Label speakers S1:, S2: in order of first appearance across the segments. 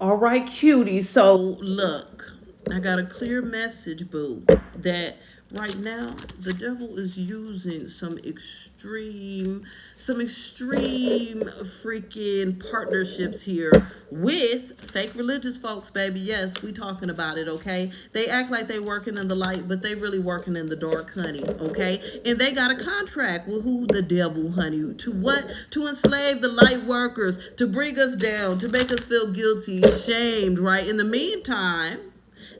S1: All right, cutie. So look, I got a clear message, boo, that right now the devil is using some extreme freaking partnerships here with fake religious folks, baby. Yes, we talking about it, okay? They act like they working in the light, but they really working in the dark, honey, okay? And they got a contract with who? The devil, honey. To what? To enslave the light workers, to bring us down, to make us feel guilty, shamed, right? In the meantime,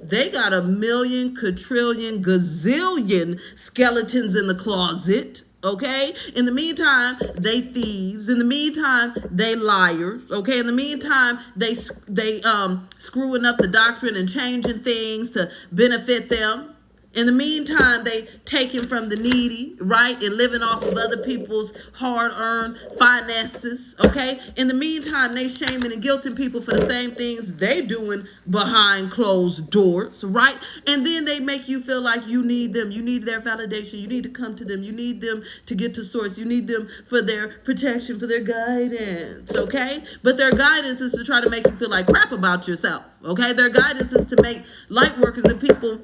S1: they got a million, quadrillion, gazillion skeletons in the closet. Okay. In the meantime, they thieves. In the meantime, they liars. Okay. In the meantime, they screwing up the doctrine and changing things to benefit them. In the meantime, they taking from the needy, right, and living off of other people's hard-earned finances, okay? In the meantime, they shaming and guilting people for the same things they doing behind closed doors, right? And then they make you feel like you need them. You need their validation. You need to come to them. You need them to get to source. You need them for their protection, for their guidance, okay? But their guidance is to try to make you feel like crap about yourself, okay? Their guidance is to make light workers and people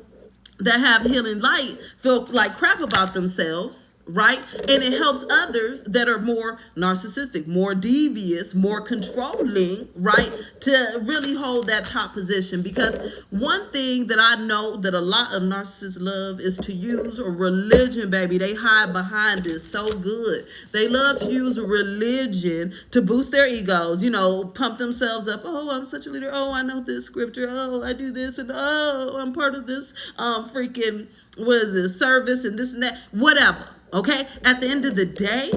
S1: that have healing light feel like crap about themselves, right? And it helps others that are more narcissistic, more devious, more controlling, right? To really hold that top position. Because one thing that I know that a lot of narcissists love is to use a religion, baby. They hide behind it so good. They love to use a religion to boost their egos, pump themselves up. Oh, I'm such a leader. Oh, I know this scripture. Oh, I do this. And oh, I'm part of this freaking, what is this, service and this and that. Whatever. Okay, at the end of the day,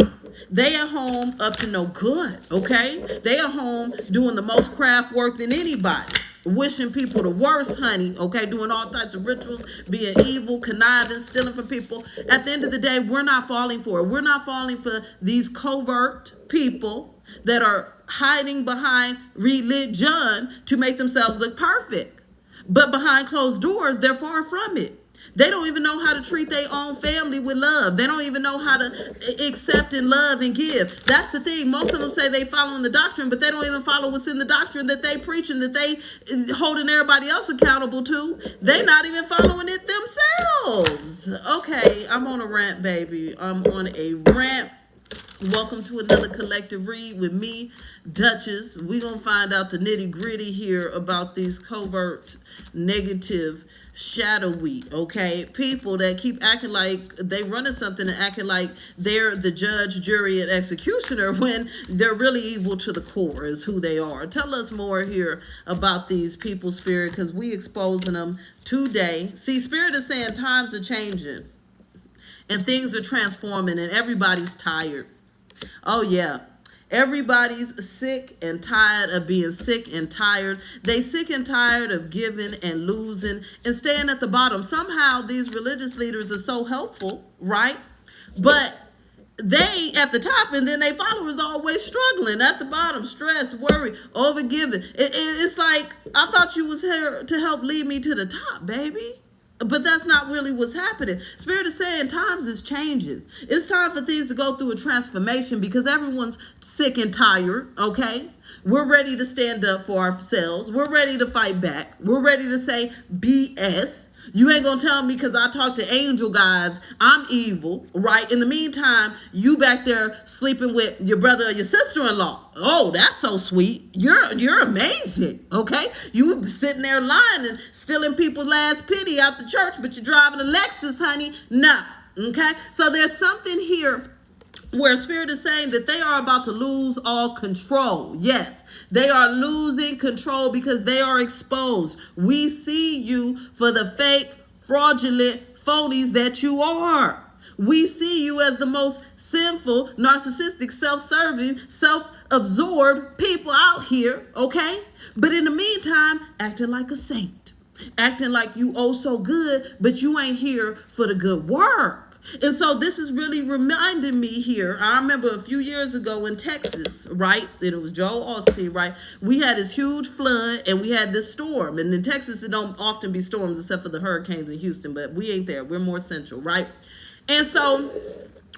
S1: they at home up to no good. Okay, they at home doing the most craft work than anybody, wishing people the worst, honey. Okay, doing all types of rituals, being evil, conniving, stealing from people. At the end of the day, we're not falling for it. We're not falling for these covert people that are hiding behind religion to make themselves look perfect, but behind closed doors, they're far from it. They don't even know how to treat their own family with love. They don't even know how to accept and love and give. That's the thing. Most of them say they following the doctrine, but they don't even follow what's in the doctrine that they preaching, that they holding everybody else accountable to. They not even following it themselves. Okay, I'm on a rant, baby. I'm on a rant. Welcome to another collective read with me, Duchess. We're going to find out the nitty gritty here about these covert, negative, shadowy, okay? People that keep acting like they running something and acting like they're the judge, jury, and executioner when they're really evil to the core is who they are. Tell us more here about these people, Spirit, because we exposing them today. See, Spirit is saying times are changing and things are transforming and everybody's tired. Oh, yeah. Everybody's sick and tired of being sick and tired. They sick and tired of giving and losing and staying at the bottom. Somehow these religious leaders are so helpful, right? But they at the top and then they followers always struggling at the bottom, stressed, worried, overgiving. It's like, I thought you was here to help lead me to the top, baby. But that's not really what's happening. Spirit is saying times is changing. It's time for things to go through a transformation because everyone's sick and tired, okay? We're ready to stand up for ourselves. We're ready to fight back. We're ready to say BS. You ain't gonna tell me because I talk to angel guides I'm evil, right? In the meantime, you back there sleeping with your brother or your sister-in-law. Oh, that's so sweet. You're amazing, okay? You sitting there lying and stealing people's last penny out the church, but you're driving a Lexus, honey. Nah, okay? So there's something here where Spirit is saying that they are about to lose all control. Yes, they are losing control because they are exposed. We see you for the fake, fraudulent phonies that you are. We see you as the most sinful, narcissistic, self-serving, self-absorbed people out here, okay? But in the meantime, acting like a saint. Acting like you oh so good, but you ain't here for the good work. And so this is really reminding me here. I remember a few years ago in Texas, right? And it was Joel Osteen, right? We had this huge flood and we had this storm. And in Texas, it don't often be storms except for the hurricanes in Houston, but we ain't there. We're more central, right? And so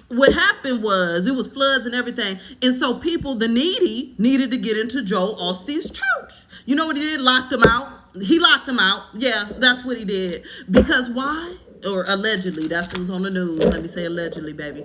S1: what happened was it was floods and everything. And so people, the needy, needed to get into Joel Osteen's church. You know what he did? Locked them out. He locked them out. Yeah, that's what he did. Because why? Or allegedly, that's what was on the news. Let me say allegedly, baby.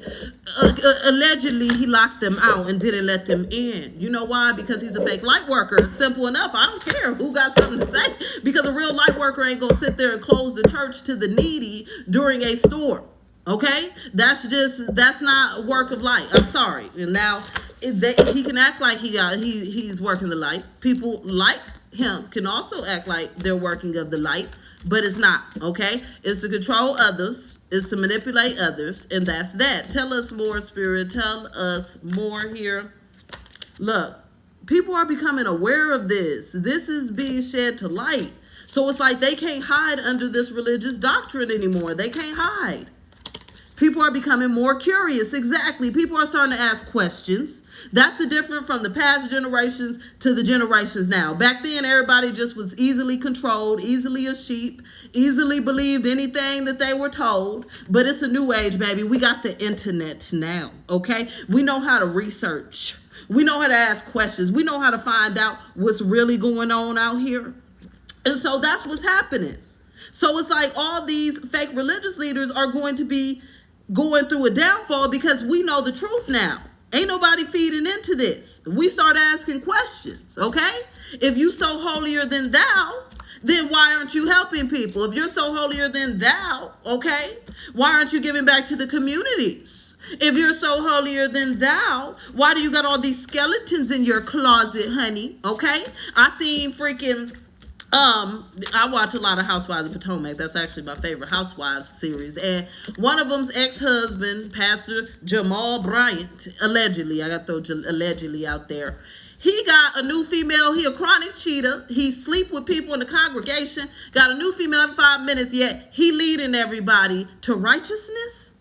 S1: Allegedly, he locked them out and didn't let them in. You know why? Because he's a fake light worker. Simple enough. I don't care who got something to say. Because a real light worker ain't going to sit there and close the church to the needy during a storm. Okay? That's not work of light. I'm sorry. And now, he can act like he's working the light. People like him can also act like they're working of the light, but it's not. Okay, it's to control others, it's to manipulate others, and that's that. Tell us more, Spirit. Tell us more here. Look, people are becoming aware of this. This is being shed to light, so it's like they can't hide under this religious doctrine anymore. They can't hide. People are becoming more curious. Exactly. People are starting to ask questions. That's the difference from the past generations to the generations now. Back then, everybody just was easily controlled, easily a sheep, easily believed anything that they were told. But it's a new age, baby. We got the internet now, okay? We know how to research. We know how to ask questions. We know how to find out what's really going on out here. And so that's what's happening. So it's like all these fake religious leaders are going to be going through a downfall because we know the truth now. Ain't nobody feeding into this. We start asking questions, okay? If you so holier than thou, then why aren't you helping people? If you're so holier than thou, okay, why aren't you giving back to the communities? If you're so holier than thou, why do you got all these skeletons in your closet, honey? Okay? I seen freaking... I watch a lot of Housewives of Potomac. That's actually my favorite Housewives series. And one of them's ex-husband, Pastor Jamal Bryant, allegedly, I got to throw allegedly out there. He got a new female. He a chronic cheater. He sleep with people in the congregation. Got a new female every 5 minutes, yet he leading everybody to righteousness.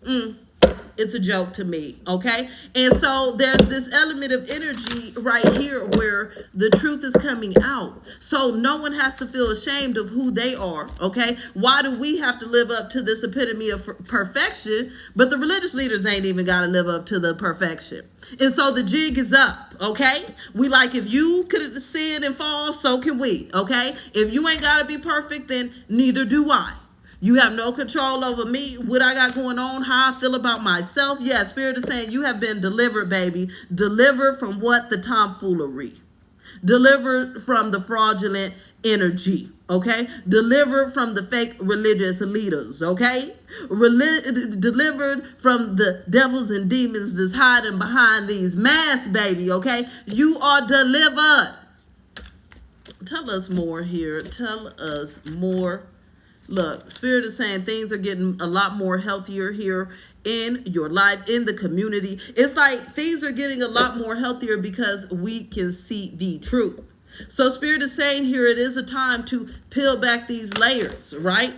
S1: It's a joke to me, okay? And so there's this element of energy right here where the truth is coming out. So no one has to feel ashamed of who they are, okay? Why do we have to live up to this epitome of perfection, but the religious leaders ain't even got to live up to the perfection? And so the jig is up, okay? We like, if you could sin and fall, so can we, okay? If you ain't got to be perfect, then neither do I. You have no control over me, what I got going on, how I feel about myself. Yeah, Spirit is saying you have been delivered, baby. Delivered from what? The tomfoolery. Delivered from the fraudulent energy, okay? Delivered from the fake religious leaders, okay? Delivered from the devils and demons that's hiding behind these masks, baby, okay? You are delivered. Tell us more here. Tell us more. Look, Spirit is saying things are getting a lot more healthier here in your life, in the community. It's like things are getting a lot more healthier because we can see the truth. So Spirit is saying here it is a time to peel back these layers, right?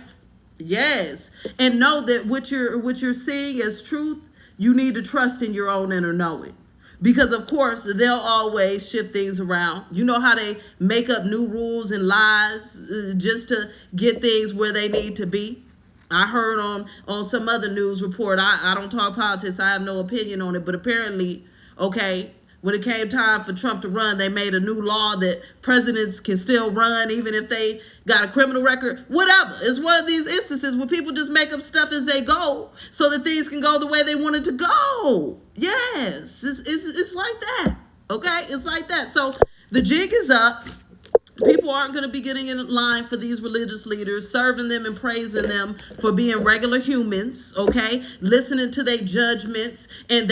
S1: Yes. And know that what you're seeing as truth, you need to trust in your own inner knowing. Because, of course, they'll always shift things around. You know how they make up new rules and lies just to get things where they need to be? I heard on some other news report, I don't talk politics, I have no opinion on it, but apparently, okay, when it came time for Trump to run, they made a new law that presidents can still run even if they got a criminal record, whatever. It's one of these instances where people just make up stuff as they go so that things can go the way they want it to go. Yes, it's like that, okay? It's like that. So the jig is up. People aren't going to be getting in line for these religious leaders, serving them and praising them for being regular humans, okay? Listening to their judgments and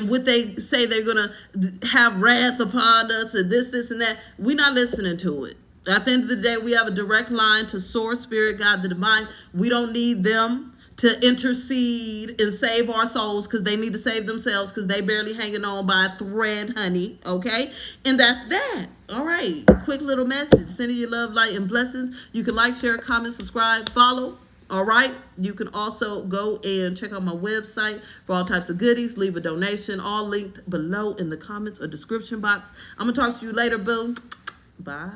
S1: what they say they're going to have wrath upon us and this and that. We're not listening to it. At the end of the day, we have a direct line to Source, Spirit, God, the Divine. We don't need them to intercede and save our souls because they need to save themselves because they barely hanging on by a thread, honey, okay? And that's that. All right, quick little message. Sending you love, light, and blessings. You can like, share, comment, subscribe, follow. All right, you can also go and check out my website for all types of goodies. Leave a donation, all linked below in the comments or description box. I'm going to talk to you later, boo. Bye.